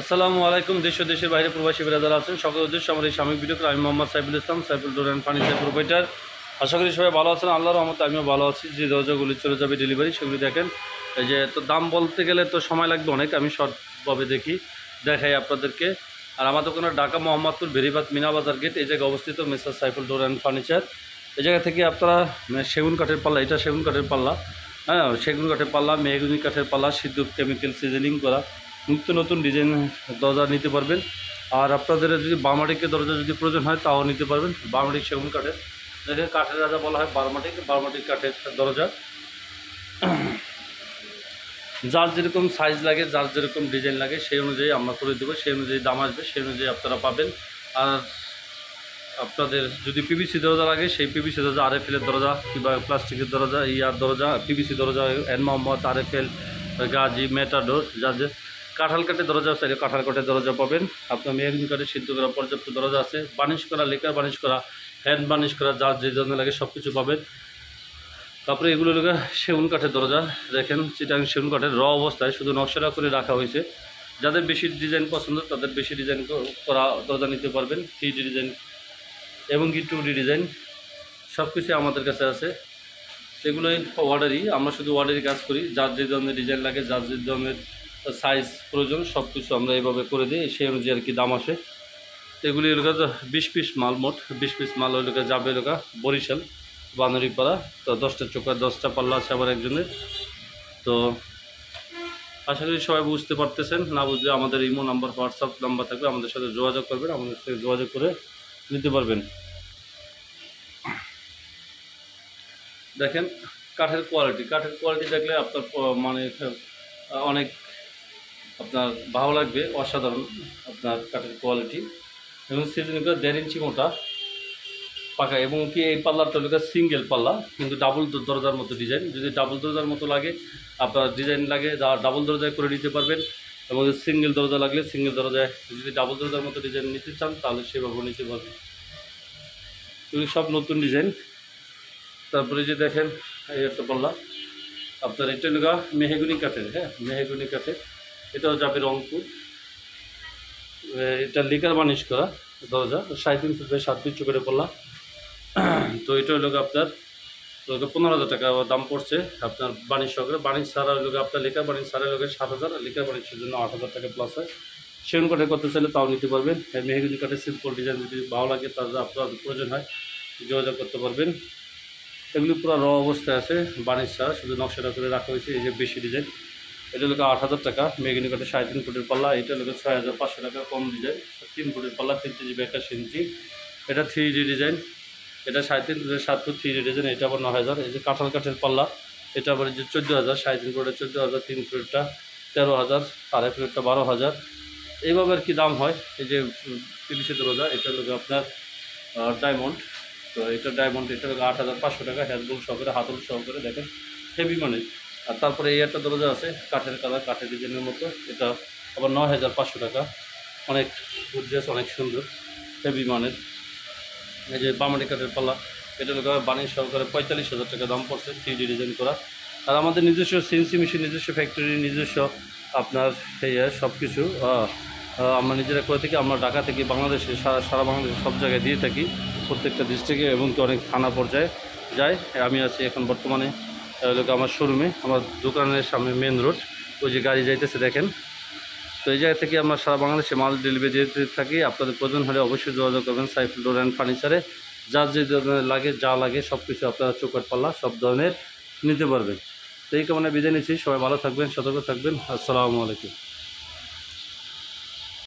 আসসালামু আলাইকুম। দেশ ও দেশের বাইরে প্রবাসী যারা আছেন সকলের উদ্দেশ্যে আমার এই সাময়িক ভিডিও করে আমি Mohammad Saiful Islam, Saiful door and furniture provider. আশা করি সবাই ভালো আছেন, আল্লাহর রহমতে আমিও ভালো আছি। যে দরজাগুলি চলে যাবে ডেলিভারি সেগুলি দেখেন। এই যে তো দাম বলতে গেলে তো সময় লাগবে অনেক, আমি শর্টভাবে দেখাই আপনাদেরকে। আর আমার দোকানের ঢাকা মোহাম্মদপুর বেরিবাদ মিনা বাজার গেট এই জায়গায় অবস্থিত mister Saiful door and furniture. এই জায়গা থেকে আপনারা সেগুন কাঠের পাল্লা, এটা সেগুন কাঠের পাল্লা, হ্যাঁ সেগুন কাঠের পাল্লা, মেহগুনি কাঠের পাল্লা, সিদ্ধ কেমিক্যাল সিজনিং করা নিত্য নতুন ডিজাইন দরজা নিতে পারবেন। আর আপনাদের যদি বারমাটিকের দরজা যদি প্রয়োজন হয় তাও নিতে পারবেন। বারমাটিক সেগুন কাঠের, যেটাকে কাঠের রাজা বলা হয়, বারমাটিক কাঠের দরজা। যার যেরকম সাইজ লাগে, যার যেরকম ডিজাইন লাগে সেই অনুযায়ী আমরা করে দেবো, সেই অনুযায়ী দাম আসবে, সেই অনুযায়ী আপনারা পাবেন। আর আপনাদের যদি পিভিসি দরজা লাগে সেই পিভিসি দরজা, আরএফএলের দরজা কিংবা প্লাস্টিকের দরজা, ইয়ার দরজা, পিভিসি দরজা, N Mohammad, RFL, Gazi, Matador, যার যে কাঁঠাল কাঠের দরজা চাইলে কাঁঠাল কাঠের দরজা পাবেন। আপনার মেহগুনি কাঠের সিদ্ধ করা পর্যাপ্ত দরজা আছে, বার্নিশ করা, লেকার বার্নিশ করা, হ্যান্ড বার্নিশ করা, যার যে ধরনের লাগে সব কিছু পাবেন। তারপরে এগুলো লোকে সেগুন কাঠের দরজা দেখেন, চিটাং সেগুন কাঠের র অবস্থায় শুধু নকশাটা করে রাখা হয়েছে। যাদের বেশি ডিজাইন পছন্দ তাদের বেশি ডিজাইন করা দরজা নিতে পারবেন। 3D ডিজাইন এবং কি 2D ডিজাইন সব কিছু আমাদের কাছে আছে। সেগুলোই অর্ডারই, আমরা শুধু অর্ডারই কাজ করি। যার যে ধরনের ডিজাইন লাগে, যার যে ধরনের সাইজ প্রয়োজন সব কিছু আমরা এইভাবে করে দিই, সেই অনুযায়ী আর কি দাম আসে। এগুলি এলাকা 20 পিস মাল, মোট 20 পিস মাল এলাকা যাবে এলাকা বরিশাল বানারীপাড়া। তো 10টা চোখা 10টা পাল্লা আছে আবার একজনের। তো আশা করি সবাই বুঝতে পারতেছেন, না বুঝলে আমাদের ইমো নাম্বার, হোয়াটসঅ্যাপ নাম্বার থাকবে, আমাদের সাথে যোগাযোগ করবেন, আমাদের সাথে যোগাযোগ করে নিতে পারবেন। দেখেন কাঠের কোয়ালিটি দেখলে আপনার মানে অনেক আপনার ভালো লাগবে, অসাধারণ আপনার কাঠের কোয়ালিটি। এবং সিজনিং 1.5 ইঞ্চি মোটা পাকা, এবং কি এই পাল্লাটা হলো সিঙ্গেল পাল্লা, কিন্তু ডাবল দরজার মতো ডিজাইন। যদি ডাবল দরজার মতো লাগে, আপনার ডিজাইন লাগে, যা ডাবল দরজায় করে নিতে পারবেন। এবং সিঙ্গেল দরজা লাগলে সিঙ্গেল দরজায়, যদি ডাবল দরজার মতো ডিজাইন নিতে চান তাহলে সেভাবে নিতে পারবেন। এগুলি সব নতুন ডিজাইন। তারপরে যে দেখেন এই একটা পাল্লা আপনার, এটা লগা মেহগুনি কাঠের, হ্যাঁ মেহগুনি কাঠের, এটাও যাবে রংপুর। এটা লিকার বার্নিশ করা দরজা, 3.5 ফিট বাই 7 ফিট চোখের পাল্লা। তো এটা হলো আপনার 15,000 টাকা দাম পড়ছে আপনার বার্নিশ সহকারে। বার্নিশ ছাড়া হলো আপনার লিকার বার্নিশ ছাড়া হলো 7,000, লিকার বার্নিশের জন্য 8,000 টাকা প্লাস হয়। সেগুন কাঠের করতে চাইলে তাও নিতে পারবেন। মেহগুনি কাঠের সিম্পল ডিজাইন যদি ভালো লাগে তাহলে আপনার প্রয়োজন হয় যোগাযোগ করতে পারবেন। এগুলি পুরো র অবস্থায় আছে, বার্নিশ ছাড়া, শুধু নকশাটা করে রাখা হয়েছে। এই যে বেশি ডিজাইন, এটা হলো 8,000 টাকা। মেহগুনি কাঠের 3.5 ফুটের পাল্লা, এটা হলো 6,500 টাকা। কম ডিজাইন 3 ফুটের পাল্লা, 3 কেজি 81 ইঞ্চি। এটা 3D ডিজাইন, এটা 3.5 ফুটের 7 ফুট 3D ডিজাইন, এটা আবার 9,000। এই যে কাঁঠাল কাঠের পাল্লা, এটা আবার যে 14,000, 3.5 ফুটের 14,000, 3 ফুটেরটা 13,000, 2.5 ফুটেরটা 12,000, এইভাবে আর কি দাম হয়। এই যে পিভিসি দরজা, এটা হলো আপনার ডায়মন্ড। তো এটা ডায়মন্ড, এটা হলো 8,500 টাকা, হ্যান্ডবল সহকারে, হাতল সহকারে, দেখেন হেভি মানে। আর তারপরে এই একটা দরজা আছে কাঠের কালার, কাঠের ডিজাইনের মতো, এটা আবার 9,500 টাকা। অনেক গুজরাস, অনেক সুন্দর, হেভি মানের। এই যে বামাটি কাঠের পাল্লা, এটা হলো বানিশ সহকারে 45,000 টাকা দাম পড়ছে, 3D ডিজাইন করা। আর আমাদের নিজস্ব সিএনসি মেশিন, নিজস্ব ফ্যাক্টরি, নিজস্ব আপনার এই সব কিছু আমরা নিজেরা করে থাকি। আমরা ঢাকা থেকে বাংলাদেশে, সারা বাংলাদেশে সব জায়গায় দিয়ে থাকি, প্রত্যেকটা ডিস্ট্রিক্টে, এবং কি অনেক থানা পর্যায়ে যায়। আমি আছি এখন বর্তমানে আমার শোরুমে, আমার দোকানের সামনে মেন রোড, ওই যে গাড়ি যাইতেছে দেখেন। তো এই জায়গা থেকে আমরা সারা বাংলাদেশে মাল ডেলিভারি দিতে থাকি। আপনাদের প্রয়োজন হলে অবশ্যই যোগাযোগ করবেন সাইফুল ডোর অ্যান্ড ফার্নিচারে। যার যে ধরনের লাগে, যা লাগে সব কিছু আপনারা চোখের পাল্লা সব ধরনের নিতে পারবেন। তো এই কারণে বিদায় নিচ্ছি, সবাই ভালো থাকবেন, সতর্ক থাকবেন। আসসালামু আলাইকুম।